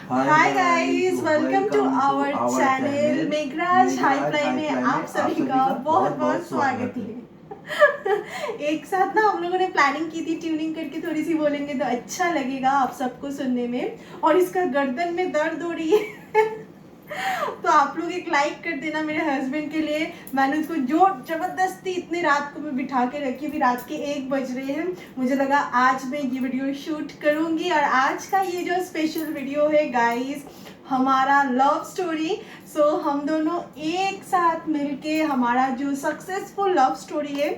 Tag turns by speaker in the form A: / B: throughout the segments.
A: Hi guys, welcome to our channel Meghraj Highfly में आप सभी का बहुत बहुत स्वागत है। एक साथ ना हम लोगों ने प्लानिंग की थी, ट्यूनिंग करके थोड़ी सी बोलेंगे तो अच्छा लगेगा आप सबको सुनने में। और इसका गर्दन में दर्द हो रही है तो आप लोग एक लाइक कर देना मेरे हस्बैंड के लिए। मैंने उसको जो जबरदस्ती इतनी रात को मैं बिठा के रखी, अभी रात के 1 बज रहे हैं। मुझे लगा आज मैं ये वीडियो शूट करूंगी और आज का ये जो स्पेशल वीडियो है गाइस, हमारा लव स्टोरी। सो हम दोनों एक साथ मिलके हमारा जो सक्सेसफुल लव स्टोरी है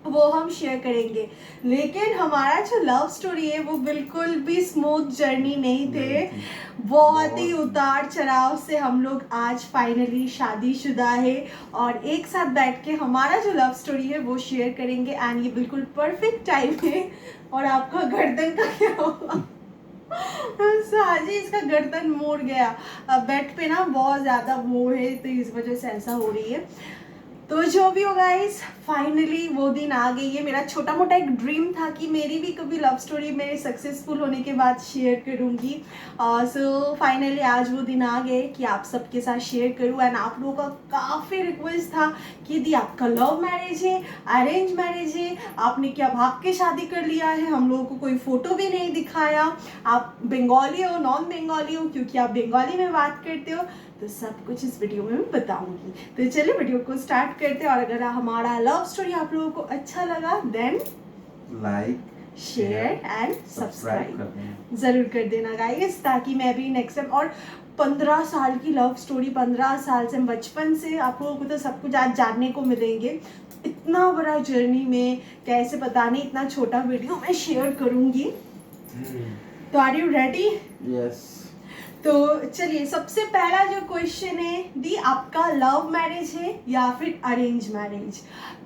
A: वो हम शेयर करेंगे। लेकिन हमारा जो लव स्टोरी है वो बिल्कुल भी स्मूथ जर्नी नहीं थे, बहुत ही उतार चढ़ाव से हम लोग आज फाइनली शादीशुदा है और एक साथ बैठ के हमारा जो लव स्टोरी है वो शेयर करेंगे। एंड ये बिल्कुल परफेक्ट टाइम है। और आपका गर्दन का क्या हुआ? साजी इसका गर्दन मोड़ गया, बेड पे ना बहुत ज़्यादा वो है तो इस वजह से ऐसा हो रही है। तो जो भी हो गाइस, फाइनली वो दिन आ गई है। मेरा छोटा मोटा एक ड्रीम था कि मेरी भी कभी लव स्टोरी मेरे सक्सेसफुल होने के बाद शेयर करूंगी। सो फाइनली आज वो दिन आ गए कि आप सबके साथ शेयर करूं। एंड आप लोगों का काफ़ी रिक्वेस्ट था कि दी आपका लव मैरिज है, अरेंज मैरिज है, आपने क्या भाग के शादी कर लिया है, हम लोगों को कोई फ़ोटो भी नहीं दिखाया, आप बंगाली हो नॉन बंगाली हो क्योंकि आप बंगाली में बात करते हो, तो सब कुछ इस वीडियो में मैं बताऊंगी। तो चलिए वीडियो को स्टार्ट करते हैं। और अगर हमारा लव स्टोरी आप लोगों को अच्छा लगा then
B: like
A: share and subscribe जरूर कर देना गाइस, ताकि मैं भी नेक्स्ट टाइम। और 15 साल की लव स्टोरी, 15 साल से, बचपन से आप लोगों को तो सब कुछ आज जानने को मिलेंगे। इतना बड़ा जर्नी में कैसे पता नहीं इतना छोटा वीडियो मैं शेयर करूंगी। तो आर यू रेडी?
B: यस।
A: तो चलिए, सबसे पहला जो क्वेश्चन है दी, आपका लव मैरिज है या फिर अरेंज मैरिज?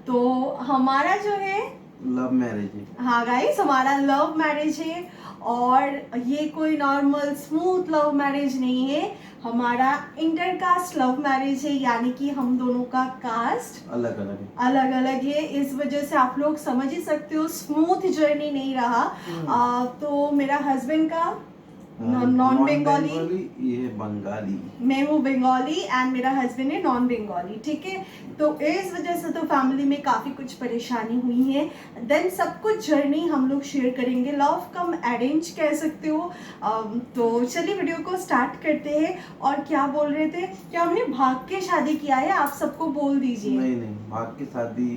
A: तो हमारा जो है
B: लव मैरिज है।
A: हाँ गाइस, हमारा लव मैरिज है और ये कोई नॉर्मल स्मूथ लव मैरिज नहीं है। हमारा इंटरकास्ट लव मैरिज है, यानी कि हम दोनों का कास्ट
B: अलग अलग है।
A: अलग अलग है। इस वजह से आप लोग समझ ही सकते हो स्मूथ जर्नी नहीं रहा। तो मेरा हस्बैंड का नॉन बंगाली,
B: ये बंगाली,
A: मैं हूँ बंगाली एंड मेरा हस्बैंड है नॉन बंगाली, ठीक है। तो इस वजह से तो फैमिली में काफ़ी कुछ परेशानी हुई है। देन सब कुछ जर्नी हम लोग शेयर करेंगे, लव कम अरेंज कह सकते हो। तो चलिए वीडियो को स्टार्ट करते हैं। और क्या बोल रहे थे, क्या हमने भाग के शादी किया है? आप सबको बोल दीजिए।
B: नहीं नहीं, भाग के शादी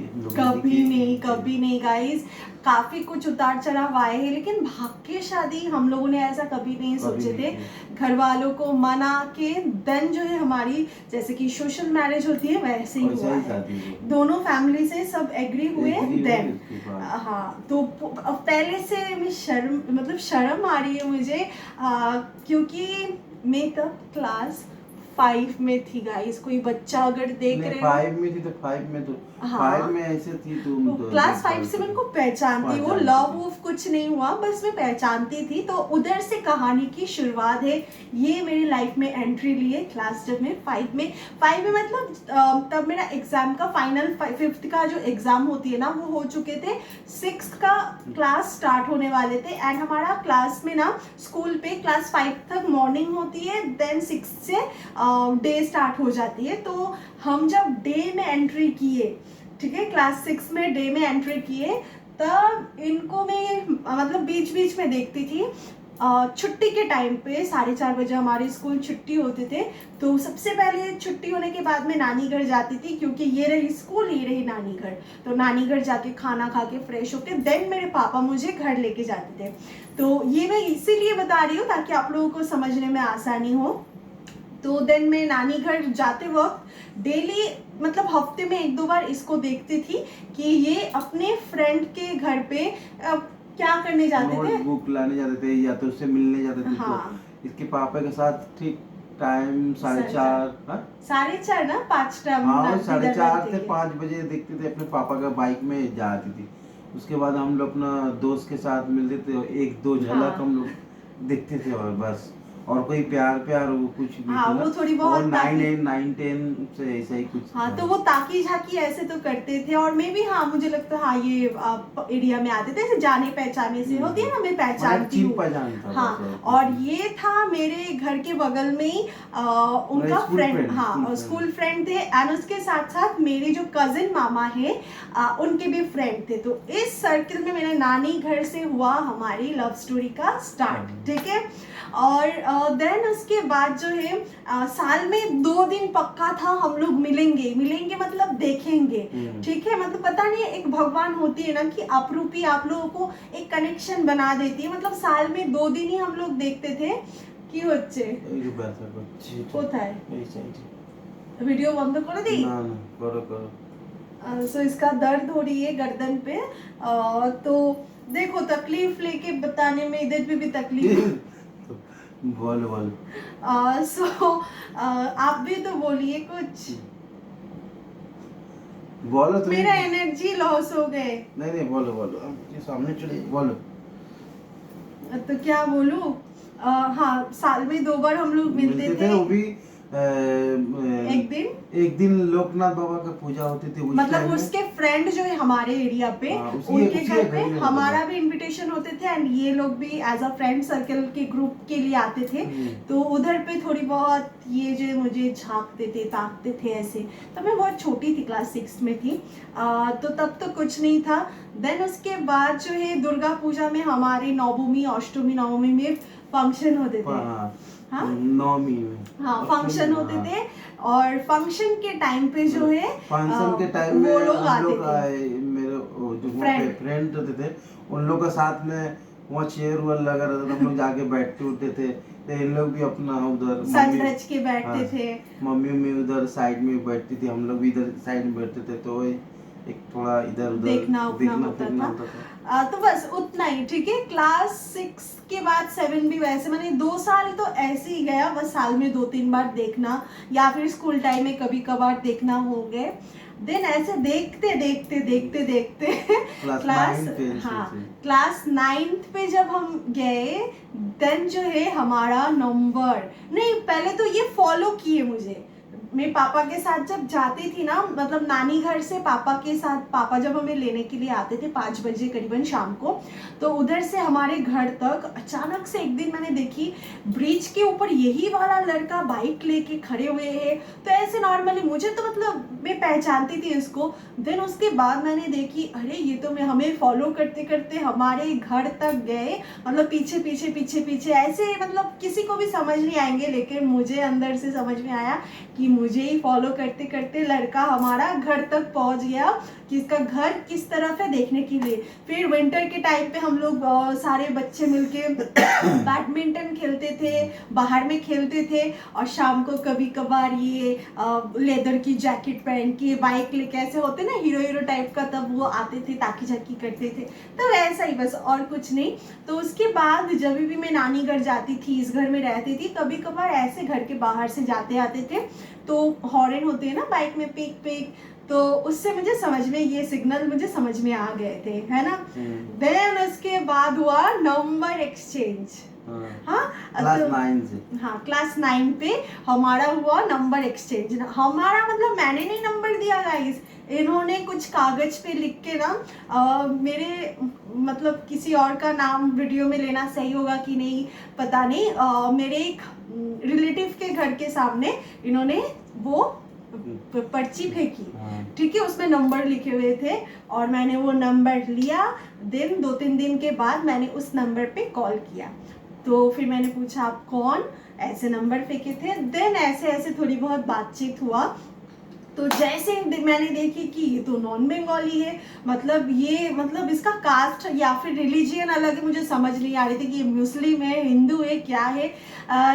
A: कभी नहीं गाइस, काफ़ी कुछ उतार चढ़ाव आए हैं, लेकिन भाग के शादी हम लोगों ने ऐसा कभी नहीं सोचे थे। घर वालों को मना के देन जो है हमारी, जैसे कि सोशल मैरिज होती है वैसे ही हुआ है। दोनों फैमिली से सब एग्री हुए देन। हाँ, तो पहले से मैं शर्म आ रही है मुझे, क्योंकि मैं तब क्लास 5 में थी गाइस। कोई बच्चा अगर देख रहे हो,
B: 5 में थी तो 5 में तो
A: हाँ,
B: 5 में ऐसे थी तुम तो
A: क्लास 5 से मैं उनको पहचानती, वो लव वूफ कुछ नहीं हुआ, बस मैं पहचानती थी। तो उधर से कहानी की शुरुआत है। ये मेरी लाइफ में एंट्री लिए क्लास जब मैं 5 में मतलब तब मेरा एग्जाम का फाइनल 5th का जो एग्जाम होती है ना वो हो चुके थे। 6th का क्लास स्टार्ट होने वाले थे। एंड हमारा क्लास में ना स्कूल पे क्लास 5 तक मॉर्निंग होती है, देन 6 से डे स्टार्ट हो जाती है। तो हम जब डे में एंट्री किए, ठीक है, क्लास 6 में डे में एंट्री किए, तब इनको मैं मतलब बीच बीच में देखती थी। छुट्टी के टाइम पे 4:30 बजे हमारे स्कूल छुट्टी होते थे। तो सबसे पहले छुट्टी होने के बाद मैं नानी घर जाती थी, क्योंकि ये रही स्कूल, ये रही नानी घर। तो नानी घर जाके खाना खा के फ्रेश होके देन मेरे पापा मुझे घर लेके जाते थे। तो ये मैं इसीलिए बता रही हूँ ताकि आप लोगों को समझने में आसानी हो। तो देन मैं नानी घर जाते वक्त डेली मतलब हफ्ते में 1-2 बार इसको देखती थी कि ये अपने फ्रेंड के घर पे क्या करने जाते थे,
B: बुक लाने जाते थे या तो उससे मिलने जाते थे।
A: हाँ,
B: तो इसके पापा के साथ ठीक टाइम 4:30,
A: 4:30 ना 5 टाइम,
B: हाँ 4:30 से 5 बजे देखते थे। अपने पापा का बाइक में जाती थी। उसके बाद हम लोग अपना दोस्त के साथ मिलते थे, 1-2 झलक हम लोग देखते थे और बस। और कोई प्यार प्यार वो कुछ भी
A: हाँ,
B: थी ना,
A: वो थोड़ी बहुत
B: और
A: ताकी-
B: 9-10 से ऐसा ही कुछ
A: हाँ,
B: था।
A: तो वो ताकी झाकी ऐसे तो करते थे, और मैं भी, हाँ मुझे लगता है हाँ ये एरिया में आते थे ऐसे जाने पहचाने से, होती है ना, मैं पहचानती
B: चिन
A: हूँ।
B: पहचान था
A: हाँ,
B: बस,
A: और ये था मेरे घर के बगल में ही उनका
B: स्कूल
A: फ्रेंड,
B: फ्रेंड,
A: हाँ स्कूल फ्रेंड थे, एंड उसके साथ साथ मेरे जो कजिन मामा है उनके भी फ्रेंड थे। तो इस सर्किल में मेरे नानी घर से हुआ हमारी लव स्टोरी का स्टार्ट, ठीक है। और देन उसके बाद जो है साल में 2 दिन पक्का था हम लोग मिलेंगे, मिलेंगे मतलब देखेंगे, ठीक है। मतलब पता नहीं, एक भगवान होती है ना कि अपरूपी आप लोगों को एक कनेक्शन बना देती है। मतलब साल में 2 दिन ही हम लोग देखते थे। কি হচ্ছে কোথায় वीडियो बंद कर दी?
B: ना ना, करो
A: सो इसका दर्द हो रही है गर्दन पे। तो देखो, तकलीफ लेके बताने में इधर भी तकलीफ
B: बोलो बोलो।
A: सो आप भी तो बोलिए कुछ,
B: बोलो तो,
A: मेरा एनर्जी लॉस हो गए।
B: नहीं बोलो बोलो, आपके सामने चलिए बोलो।
A: तो क्या बोलूं? हाँ, साल में 2 बार हम लोग मिलते थे।
B: वो भी
A: एक दिन
B: लोकनाथ बाबा का पूजा होती थी,
A: मतलब उसके फ्रेंड जो है हमारे एरिया पे, उनके घर पे हमारा भी इनविटेशन होते थे, एंड ये लोग भी एज अ फ्रेंड सर्कल के ग्रुप के लिए आते थे। तो उधर पे थोड़ी बहुत ये जो मुझे झांकते थे, ताकते थे ऐसे। तो मैं बहुत छोटी थी, क्लास 6 में थी, तो तब तो कुछ नहीं था। देन उसके बाद जो है दुर्गा पूजा में हमारे नवमी, अष्टमी, नवमी में फंक्शन होते थे। हाँ,
B: नवमी में,
A: हाँ फंक्शन होते थे, और फंक्शन के टाइम पे जो है
B: फंक्शन के टाइम में
A: वो लोग
B: हम
A: आते
B: लोग
A: थे,
B: मेरे जो फ्रेंड होते थे, उन लोग के साथ में वहाँ चेयर वेयर लगा रहता था, हम लोग जाके बैठते उठते थे। तो इन लोग भी अपना उधर
A: सज धज के बैठते थे।
B: मम्मी उधर साइड में बैठती थी, हम लोग भी इधर साइड में बैठते थे। तो एक थोड़ा इधर उधर
A: देखना होता था। तो बस उतना ही, ठीक है। क्लास 6 के बाद 7 भी वैसे, मैंने 2 साल तो ऐसे ही गया, बस साल में 2-3 बार देखना, या फिर स्कूल टाइम में कभी कभार देखना हो गए। देन ऐसे देखते क्लास 9th पे जब हम गए, देन जो है हमारा नंबर, नहीं पहले तो ये फॉलो किए मुझे। मैं पापा के साथ जब जाती थी ना, मतलब नानी घर से पापा के साथ, पापा जब हमें लेने के लिए आते थे 5 बजे करीबन शाम को, तो उधर से हमारे घर तक अचानक से एक दिन मैंने देखी, ब्रिज के ऊपर यही वाला लड़का बाइक लेके खड़े हुए हैं। तो ऐसे नॉर्मली मुझे तो मतलब मैं पहचानती थी इसको। देन उसके बाद मैंने देखी, अरे ये तो मैं हमें फॉलो करते करते हमारे घर तक गए, मतलब पीछे पीछे पीछे पीछे ऐसे, मतलब किसी को भी समझ नहीं आएंगे, लेकिन मुझे अंदर से समझ में आया कि मुझे ही फॉलो करते करते लड़का हमारा घर तक पहुंच गया, कि इसका घर किस तरफ है देखने के लिए। फिर विंटर के टाइम पे हम लोग सारे बच्चे मिलके बैडमिंटन खेलते थे, बाहर में खेलते थे, और शाम को कभी कभार ये लेदर की जैकेट पहन के बाइक लेके, ऐसे होते ना हीरो टाइप का, तब वो आते थे, ताकी झाकी करते थे। तो ऐसा ही बस, और कुछ नहीं। तो उसके बाद जब भी मैं नानी घर जाती थी, इस घर में रहती थी, कभी कभार ऐसे घर के बाहर से जाते आते थे, तो हॉर्न होते हैं ना बाइक में, पिक पिक, तो उससे मुझे समझ में, ये सिग्नल मुझे समझ में आ गए थे, है ना। देन उसके बाद हुआ नंबर एक्सचेंज। हाँ, क्लास 9 पे हमारा हुआ नंबर एक्सचेंज। हमारा मतलब मैंने नहीं नंबर दिया गाइस, इन्होंने कुछ कागज पे लिख के ना मेरे, मतलब किसी और का नाम वीडियो में लेना सही होगा कि नहीं पता नहीं, मेरे एक रिलेटिव के घर के सामने इन्होंने वो पर्ची फेंकी, ठीक है, उसमें नंबर लिखे हुए थे, और मैंने वो नंबर लिया। देन 2-3 दिन के बाद मैंने उस नंबर पे कॉल किया, तो फिर मैंने पूछा आप कौन, ऐसे नंबर फेंके थे। देन ऐसे ऐसे थोड़ी बहुत बातचीत हुआ। तो जैसे मैंने देखी कि ये तो नॉन बंगाली है, मतलब ये, मतलब इसका कास्ट या फिर रिलीजियन अलग है, मुझे समझ नहीं आ रही थी कि ये मुस्लिम है, हिंदू है, क्या है।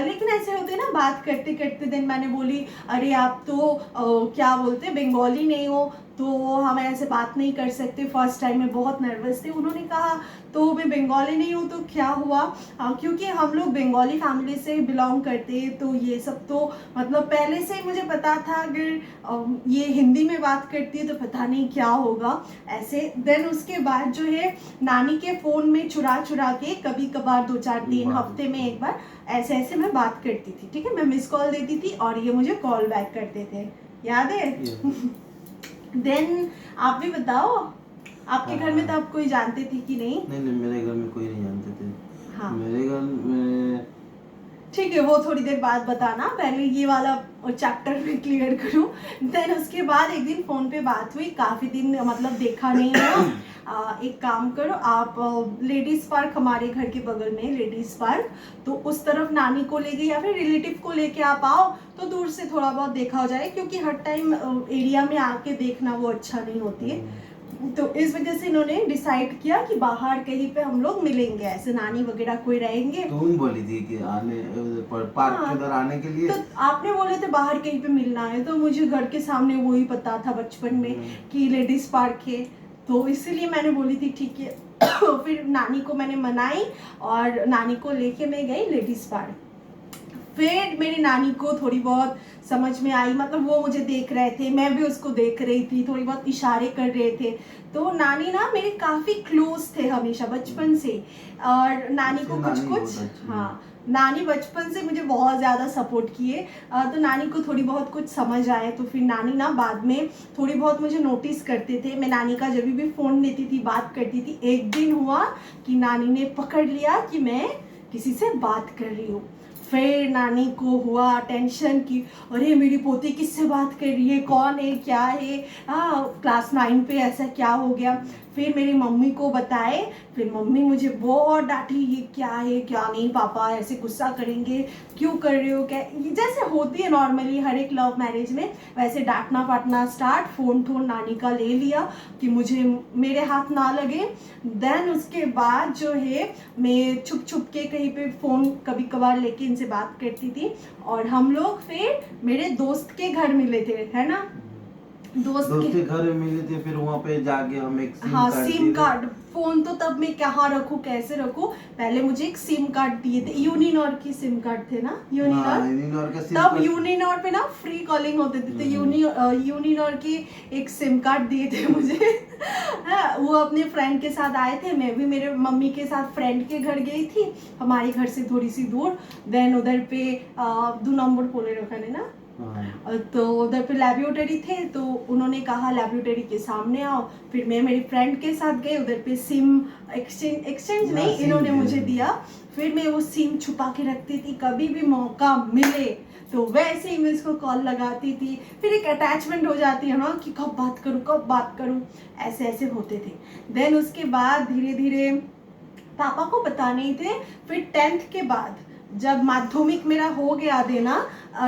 A: लेकिन ऐसे होते ना, बात करते करते दिन मैंने बोली, अरे आप तो क्या बोलते बंगाली नहीं हो। तो हम ऐसे बात नहीं कर सकते। फर्स्ट टाइम में बहुत नर्वस थे। उन्होंने कहा तो मैं बंगाली नहीं हूँ तो क्या हुआ, क्योंकि हम लोग बंगाली फैमिली से बिलोंग करते हैं, तो ये सब तो मतलब पहले से ही मुझे पता था अगर ये हिंदी में बात करती है तो पता नहीं क्या होगा ऐसे। देन उसके बाद जो है नानी के फ़ोन में चुरा चुरा के कभी कभार 2-4 दिन हफ्ते में एक बार ऐसे ऐसे मैं बात करती थी, ठीक है। मैं मिस कॉल देती थी और ये मुझे कॉल बैक करते थे, याद है? देन आप भी बताओ, आपके घर में तो आप कोई जानते थे कि नहीं?
B: नहीं, मेरे घर में कोई नहीं जानते थे।
A: हाँ,
B: मेरे घर में
A: ठीक है, वो थोड़ी देर बाद बताना, पहले ये वाला चैप्टर में क्लियर करूं। देन उसके बाद एक दिन फ़ोन पे बात हुई, काफ़ी दिन मतलब देखा नहीं है। एक काम करो आप, लेडीज़ पार्क हमारे घर के बगल में लेडीज़ पार्क, तो उस तरफ नानी को ले गई या फिर रिलेटिव को लेके आप आओ तो दूर से थोड़ा बहुत देखा हो जाए, क्योंकि हर टाइम एरिया में आके देखना वो अच्छा नहीं होती है। तो इस वजह से इन्होंने डिसाइड किया कि बाहर कहीं पे हम लोग मिलेंगे, ऐसे नानी वगैरह कोई रहेंगे।
B: तुम बोली थी कि आने पार्क के उधर आने के लिए,
A: तो आपने बोले थे बाहर कहीं पे मिलना है, तो मुझे घर के सामने वो ही पता था बचपन में कि लेडीज पार्क है, तो इसीलिए मैंने बोली थी ठीक है। फिर नानी को मैंने मनाई और नानी को लेके मैं गई लेडीज पार्क। फिर मेरी नानी को थोड़ी बहुत समझ में आई, मतलब वो मुझे देख रहे थे, मैं भी उसको देख रही थी, थोड़ी बहुत इशारे कर रहे थे। तो नानी ना मेरे काफ़ी क्लोज थे हमेशा बचपन से, और नानी को कुछ हाँ, नानी बचपन से मुझे बहुत ज़्यादा सपोर्ट किए। तो नानी को थोड़ी बहुत कुछ समझ आए, तो फिर नानी ना बाद में थोड़ी बहुत मुझे नोटिस करते थे। मैं नानी का जब भी फ़ोन लेती थी बात करती थी। एक दिन हुआ कि नानी ने पकड़ लिया कि मैं किसी से बात कर रही हूँ। फिर नानी को हुआ टेंशन कि अरे मेरी पोती किससे बात कर रही है, कौन है, क्या है, क्लास 9 पे ऐसा क्या हो गया। फिर मेरी मम्मी को बताए, फिर मम्मी मुझे बहुत डांटी, ये क्या है क्या नहीं, पापा ऐसे गुस्सा करेंगे, क्यों कर रहे हो, क्या ये जैसे होती है नॉर्मली हर एक लव मैरिज में, वैसे डांटना पाटना स्टार्ट। फ़ोन नानी का ले लिया कि मुझे मेरे हाथ ना लगे। देन उसके बाद जो है मैं छुप छुप के कहीं पे फ़ोन कभी कभार लेके इनसे बात करती थी, और हम लोग फिर मेरे दोस्त के घर मिले थे, है ना, दोस्त
B: के घर में मिले थे। फिर वहाँ पे जाके हम एक
A: सिम कार्ड, फोन तो तब मैं कहाँ रखूँ कैसे रखूँ, पहले मुझे एक सिम कार्ड दिए थे, यूनिनॉर की सिम कार्ड थे ना, यूनिनॉर तब यूनिनॉर पे ना फ्री कॉलिंग होते थे, तो यूनिनॉर की एक सिम कार्ड दिए थे मुझे। वो अपने फ्रेंड के साथ आए थे, मैं भी मेरे मम्मी के साथ फ्रेंड के घर गई थी, हमारे घर से थोड़ी सी दूर। देन उधर पे 2 नंबर पोले रखा है ना, तो उधर पे लैबोरेटरी थे, तो उन्होंने कहा लैबोरेटरी के सामने आओ। फिर मैं मेरी फ्रेंड के साथ गई, उधर पे सिम एक्सचेंज नहीं इन्होंने मुझे दिया। फिर मैं वो सिम छुपा के रखती थी, कभी भी मौका मिले तो वैसे ही मैं इसको कॉल लगाती थी। फिर एक अटैचमेंट हो जाती है ना कि कब बात करूँ, ऐसे ऐसे होते थे। देन उसके बाद धीरे धीरे पापा को पता नहीं थे। फिर 10th के बाद जब माध्यमिक मेरा हो गया देना,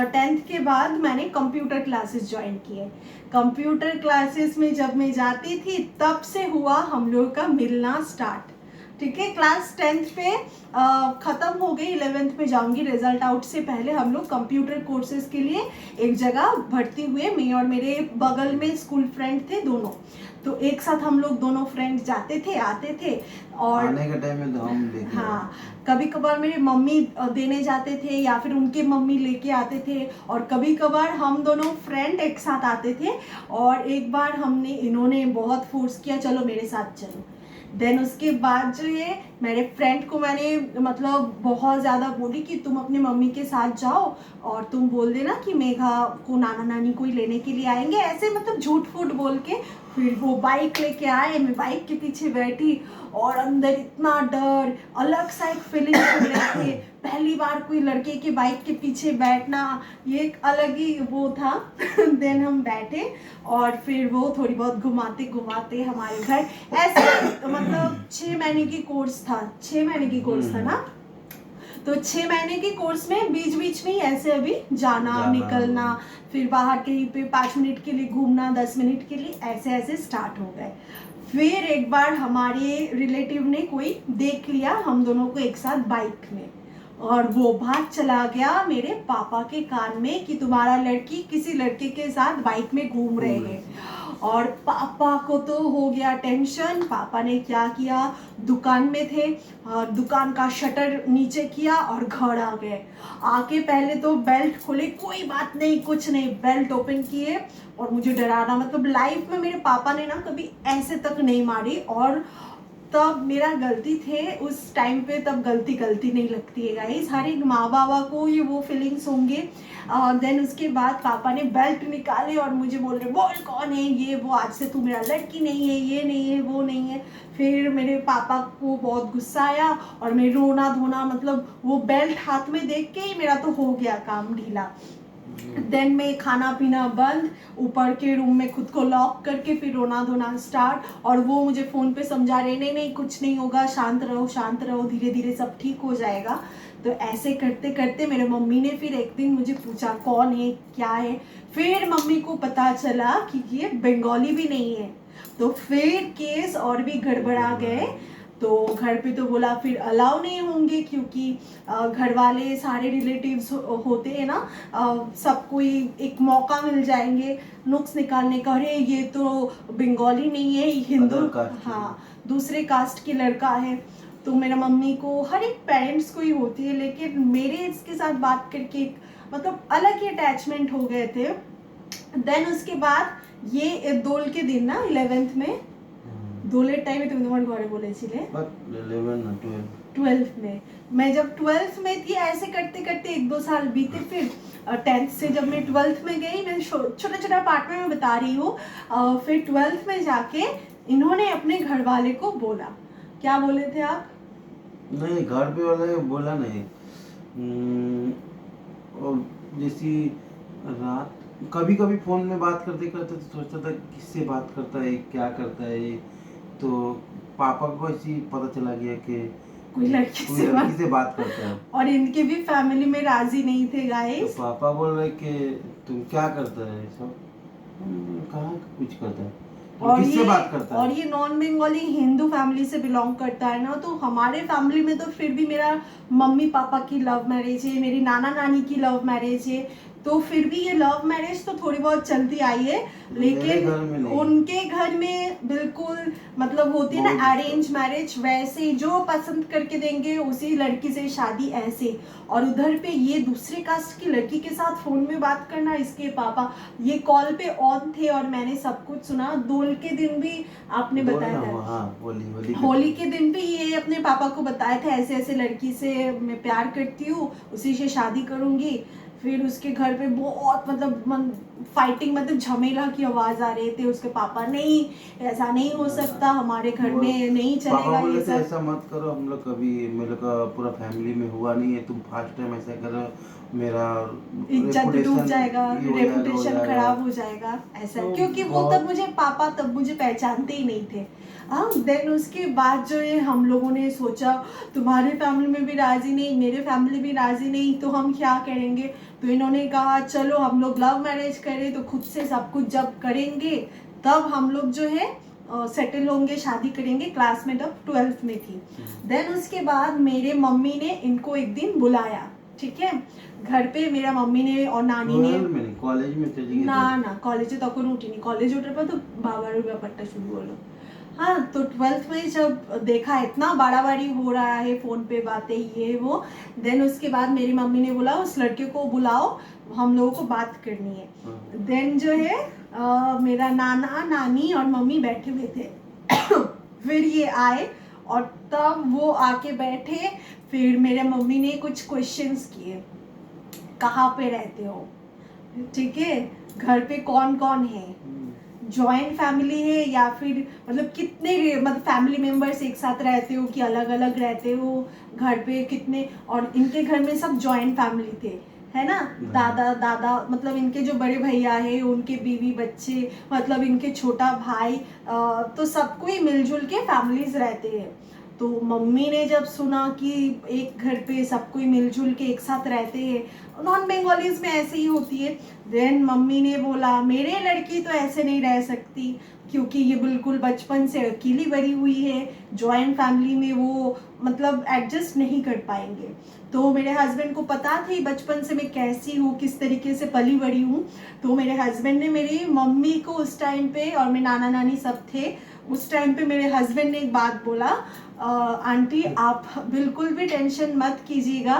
A: 10th के बाद मैंने कंप्यूटर क्लासेस ज्वाइन किए। कंप्यूटर क्लासेस में जब मैं जाती थी तब से हुआ हम लोग का मिलना स्टार्ट, ठीक है। क्लास 10th पे ख़त्म हो गई, 11th में जाऊंगी, रिजल्ट आउट से पहले हम लोग कंप्यूटर कोर्सेज के लिए एक जगह भर्ती हुए। मैं और मेरे बगल में स्कूल फ्रेंड थे दोनों, तो एक साथ हम लोग दोनों फ्रेंड्स जाते थे आते थे। और
B: आने के टाइम में तो हम लेके
A: हाँ, कभी कभार मेरे मम्मी देने जाते थे या फिर उनके मम्मी लेके आते थे, और कभी कभार हम दोनों फ्रेंड एक साथ आते थे। और एक बार इन्होंने बहुत फोर्स किया चलो मेरे साथ चलो। देन उसके बाद जो है मेरे फ्रेंड को मैंने मतलब बहुत ज़्यादा बोली कि तुम अपने मम्मी के साथ जाओ और तुम बोल देना कि मेघा को नाना नानी कोई लेने के लिए आएंगे, ऐसे मतलब झूठ फूट बोल के। फिर वो बाइक लेके आए, मैं बाइक के पीछे बैठी और अंदर इतना डर, अलग सा एक फीलिंग हो रही थी। पहली बार कोई लड़के के बाइक के पीछे बैठना, ये एक अलग ही वो था। देन हम बैठे और फिर वो थोड़ी बहुत घुमाते घुमाते हमारे घर, ऐसे मतलब 6 महीने की कोर्स था, 6 महीने की कोर्स था ना, तो 6 महीने के कोर्स में बीच बीच में ऐसे अभी जाना निकलना, फिर बाहर कहीं पे 5 मिनट के लिए घूमना, 10 मिनट के लिए, ऐसे ऐसे स्टार्ट हो गए। फिर एक बार हमारे रिलेटिव ने कोई देख लिया हम दोनों को एक साथ बाइक में, और वो बात चला गया मेरे पापा के कान में कि तुम्हारा लड़की किसी लड़के के साथ बाइक में घूम रहे हैं। और पापा को तो हो गया टेंशन। पापा ने क्या किया, दुकान में थे और दुकान का शटर नीचे किया और घर आ गए। आके पहले तो बेल्ट खोले, कोई बात नहीं कुछ नहीं, बेल्ट ओपन किए और मुझे डराना, मतलब लाइफ में मेरे पापा ने ना कभी ऐसे तक नहीं मारी। और तब मेरा गलती थे उस टाइम पे, तब गलती गलती नहीं लगती है गाइस, हर एक माँ बाबा को ये वो फीलिंग्स होंगे। देन उसके बाद पापा ने बेल्ट निकाले और मुझे बोल रहे बोल कौन है ये वो, आज से तू मेरा लड़की नहीं है, ये नहीं है वो नहीं है। फिर मेरे पापा को बहुत गुस्सा आया और मैं रोना धोना, मतलब वो बेल्ट हाथ में देख के ही मेरा तो हो गया काम ढीला। देन में खाना पीना बंद, ऊपर के रूम में खुद को लॉक करके फिर रोना धोना स्टार्ट। और वो मुझे फ़ोन पे समझा रहे नहीं नहीं कुछ नहीं होगा, शांत रहो, धीरे धीरे सब ठीक हो जाएगा। तो ऐसे करते करते मेरे मम्मी ने फिर एक दिन मुझे पूछा कौन है क्या है। फिर मम्मी को पता चला कि ये बंगाली भी नहीं है। तो फिर केस और भी गड़बड़ा गए। तो घर पे तो बोला फिर अलाउ नहीं होंगे, क्योंकि घर वाले सारे रिलेटिव्स होते हैं ना, सब कोई एक मौका मिल जाएंगे नुक्स निकालने का, अरे ये तो बंगाली नहीं है, हिंदू, हाँ दूसरे कास्ट की लड़का है। तो मेरा मम्मी को, हर एक पेरेंट्स को ही होती है, लेकिन मेरे इसके साथ बात करके मतलब अलग ही अटैचमेंट हो गए थे। देन उसके बाद ये दोल के दिन ना 11th में দোলের টাইমে তুমি তোমার ঘরে বলেছিলে 12th में, मैं जब 12th में थी ऐसे करते करते 1-2 साल बीते। फिर 10th से जब मैं 12th में गई, मैं छोटा छोटा पार्ट में मैं बता रही हूँ। फिर 12th में जाके इन्होंने अपने घर वाले को बोला, क्या बोले थे आप?
B: नहीं, घर पे वाले बोला नहीं। और जैसी रात कभी कभी फोन में बात करते करते तो सोचता था किससे बात करता है, क्या करता है। तो पापा को ऐसी पता चला गया कि
A: कोई लड़की से बात
B: करता है।
A: और इनके भी फैमिली में राजी नहीं थे गाइस।
B: तो पापा बोल रहे कि तुम क्या करता है सब, कहाँ कुछ करता है,
A: और
B: किससे बात करता है।
A: और ये नॉन बंगाली हिंदू फैमिली से बिलोंग करता है ना, तो हमारे फैमिली में तो फिर भी मेरा मम्मी पापा की लव मैरिज है, मेरी नाना नानी की लव मैरिज है। तो फिर भी ये लव मैरिज तो थोड़ी बहुत चलती आई है, लेकिन उनके घर में बिल्कुल मतलब होती है ना अरेंज मैरिज, वैसे जो पसंद करके देंगे उसी लड़की से शादी ऐसे। और उधर पे ये दूसरे कास्ट की लड़की के साथ फोन में बात करना, इसके पापा ये कॉल पे ऑन थे और मैंने सब कुछ सुना। दोल के दिन भी आपने बताया था, होली के दिन भी ये अपने पापा को बताया था ऐसे ऐसे लड़की से मैं प्यार करती हूँ, उसी से शादी करूंगी। फिर उसके घर पे बहुत मतलब फाइटिंग, मतलब झमेला की आवाज आ रहे थे। उसके पापा नहीं ऐसा नहीं हो सकता, हमारे घर में नहीं चलेगा ये सब,
B: ऐसा मत करो, हम लोग कभी मेरे का पूरा फैमिली में हुआ नहीं है, तुम फर्स्ट टाइम ऐसा करो, मेरा
A: इज्जत डूब जाएगा, रेपुटेशन खराब हो जाएगा ऐसा। तो क्योंकि वो तब मुझे पापा तब मुझे पहचानते ही नहीं थे। हाँ, देन उसके बाद जो है हम लोगों ने सोचा तुम्हारे फैमिली में भी राजी नहीं, मेरे फैमिली भी राजी नहीं, तो हम क्या करेंगे। तो इन्होंने कहा चलो हम लोग लव मैरिज करें, तो खुद से सब कुछ जब करेंगे तब हम लोग जो है सेटल होंगे, शादी करेंगे। क्लास में तब 12th में थी। देन उसके बाद मेरे मम्मी ने इनको एक दिन बुलाया, ठीक है, घर पे। मेरा मम्मी ने और नानी ने
B: कॉलेज में चली गई
A: ना कॉलेजे तक उठिनी, कॉलेज उठार पर तो बाबार ব্যাপারটা शुरू হলো। हाँ, तो 12th में जब देखा इतना बाड़ाबाड़ी हो रहा है, फोन पे बातें ये वो, देन उसके बाद मेरी मम्मी ने बोला उस लड़के को बुलाओ, हम लोगों को बात करनी है। देन जो है मेरा नाना नानी और मम्मी बैठे हुए थे। फिर ये आए और तब वो आके बैठे। फिर मेरे मम्मी ने कुछ क्वेश्चंस किए, कहाँ पे रहते हो, ठीक है, घर पे कौन कौन है, जॉइंट फैमिली है या फिर मतलब कितने मतलब फैमिली मेंबर्स एक साथ रहते हो कि अलग अलग रहते हो, घर पे कितने। और इनके घर में सब जॉइंट फैमिली थे, है ना, दादा दादा मतलब इनके जो बड़े भैया है उनके बीवी बच्चे, मतलब इनके छोटा भाई, तो सबको ही मिलजुल के फैमिलीज रहते हैं। तो मम्मी ने जब सुना कि एक घर पे सब कोई मिलजुल के एक साथ रहते हैं, नॉन बंगालीज में ऐसे ही होती है। देन मम्मी ने बोला मेरे लड़की तो ऐसे नहीं रह सकती, क्योंकि ये बिल्कुल बचपन से अकेली बड़ी हुई है, जॉइंट फैमिली में वो मतलब एडजस्ट नहीं कर पाएंगे। तो मेरे हस्बैंड को पता थी बचपन से मैं कैसी हूँ, किस तरीके से पली बड़ी हूँ। तो मेरे हस्बैंड ने मेरी मम्मी को उस टाइम पे, और मेरे नाना नानी सब थे उस टाइम पे, मेरे हस्बैंड ने एक बात बोला, आंटी आप बिल्कुल भी टेंशन मत कीजिएगा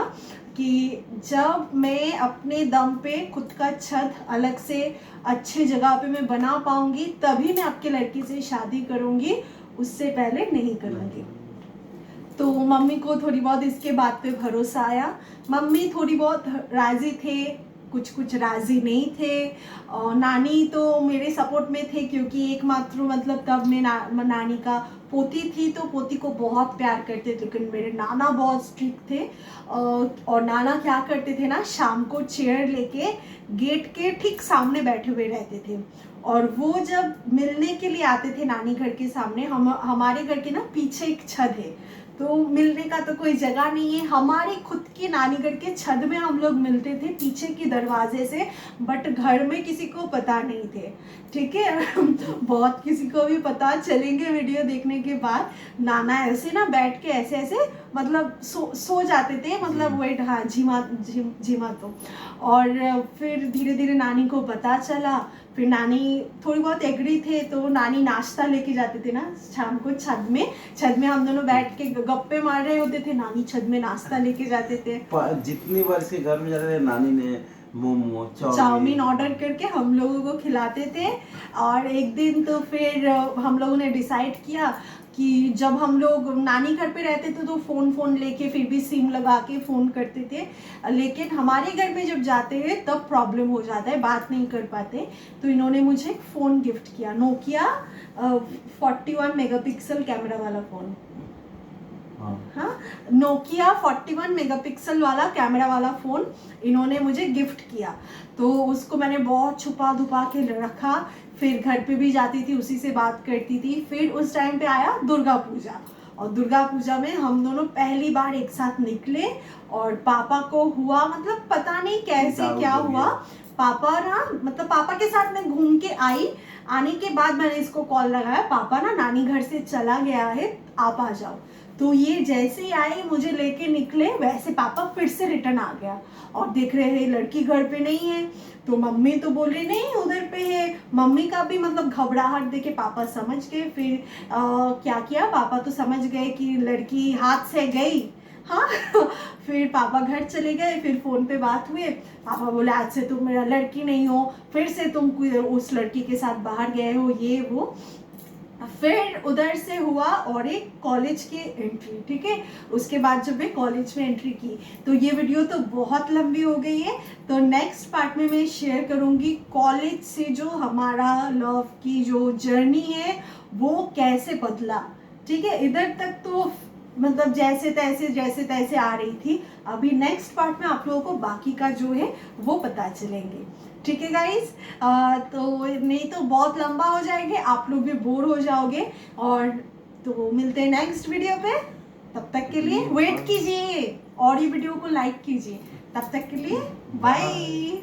A: कि जब मैं अपने दम पे खुद का छत अलग से अच्छे जगह पे मैं बना पाऊंगी तभी मैं आपके लड़की से शादी करूंगी, उससे पहले नहीं करूंगी। तो मम्मी को थोड़ी बहुत इसके बात पे भरोसा आया। मम्मी थोड़ी बहुत राजी थे, कुछ कुछ राजी नहीं थे। और नानी तो मेरे सपोर्ट में थे क्योंकि एकमात्र मतलब तब मैं नानी का पोती थी, तो पोती को बहुत प्यार करते थे। लेकिन मेरे नाना बहुत स्ट्रिक्ट थे और नाना क्या करते थे ना, शाम को चेयर लेके गेट के ठीक सामने बैठे हुए रहते थे। और वो जब मिलने के लिए आते थे नानी घर के सामने, हमारे घर के ना पीछे एक छत है, तो मिलने का तो कोई जगह नहीं है, हमारे खुद की नानी घर के छत में हम लोग मिलते थे पीछे की दरवाजे से, बट घर में किसी को पता नहीं थे, ठीक है। बहुत किसी को भी पता चलेंगे वीडियो देखने के बाद। नाना ऐसे ना बैठ के ऐसे ऐसे मतलब सो जाते थे, मतलब वेट, हाँ झीमा तो। और फिर धीरे धीरे नानी को पता चला, फिर नानी थोड़ी बहुत एग्री थे, तो नानी नाश्ता लेके जाते थे ना शाम को छत में हम दोनों बैठ के गप्पे मार रहे होते थे, नानी छत में नाश्ता लेके जाते थे।
B: जितनी बार इसके घर में जाते थे नानी ने मोमो
A: चाउमीन ऑर्डर करके हम लोगों को खिलाते थे। और एक दिन तो फिर हम लोगों ने डिसाइड किया कि जब हम लोग नानी घर पे रहते थे तो फ़ोन लेके फिर भी सिम लगा के फ़ोन करते थे, लेकिन हमारे घर में जब जाते हैं तब प्रॉब्लम हो जाता है, बात नहीं कर पाते। तो इन्होंने मुझे एक फ़ोन गिफ्ट किया, नोकिया 41 मेगापिक्सल कैमरा वाला फ़ोन। हाँ, नोकिया 41 मेगापिक्सल वाला कैमरा वाला फ़ोन इन्होंने मुझे गिफ्ट किया। तो उसको मैंने बहुत छुपा धुपा के रखा, फिर घर पे भी जाती थी, उसी से बात करती थी। फिर उस टाइम पे आया दुर्गा पूजा, और दुर्गा पूजा में हम दोनों पहली बार एक साथ निकले, और पापा को हुआ मतलब पता नहीं कैसे क्या हुआ, पापा ना मतलब पापा के साथ मैं घूम के आई, आने के बाद मैंने इसको कॉल लगाया, पापा ना नानी घर से चला गया है, आप आ जाओ। तो ये जैसे ही आए मुझे लेके निकले, वैसे पापा फिर से रिटर्न आ गया, और देख रहे हैं लड़की घर पे नहीं है। तो मम्मी तो बोल रही नहीं उधर पे है, मम्मी का भी मतलब घबराहट देके पापा समझ गए। फिर क्या किया, पापा तो समझ गए कि लड़की हाथ से गई। हाँ फिर पापा घर चले गए, फिर फ़ोन पे बात हुए, पापा बोले आज से तुम मेरा लड़की नहीं हो, फिर से तुम उस लड़की के साथ बाहर गए हो, ये वो। फिर उधर से हुआ और एक कॉलेज की एंट्री, ठीक है। उसके बाद जब मैं कॉलेज में एंट्री की, तो ये वीडियो तो बहुत लंबी हो गई है, तो नेक्स्ट पार्ट में मैं शेयर करूँगी कॉलेज से जो हमारा लव की जो जर्नी है वो कैसे बदला, ठीक है। इधर तक तो मतलब जैसे तैसे आ रही थी, अभी नेक्स्ट पार्ट में आप लोगों को बाकी का जो है वो पता चलेंगे, ठीक है गाइस। तो नहीं तो बहुत लंबा हो जाएंगे, आप लोग भी बोर हो जाओगे। और तो मिलते हैं नेक्स्ट वीडियो पे, तब तक के लिए वेट कीजिए और ये वीडियो को लाइक कीजिए। तब तक के लिए बाय।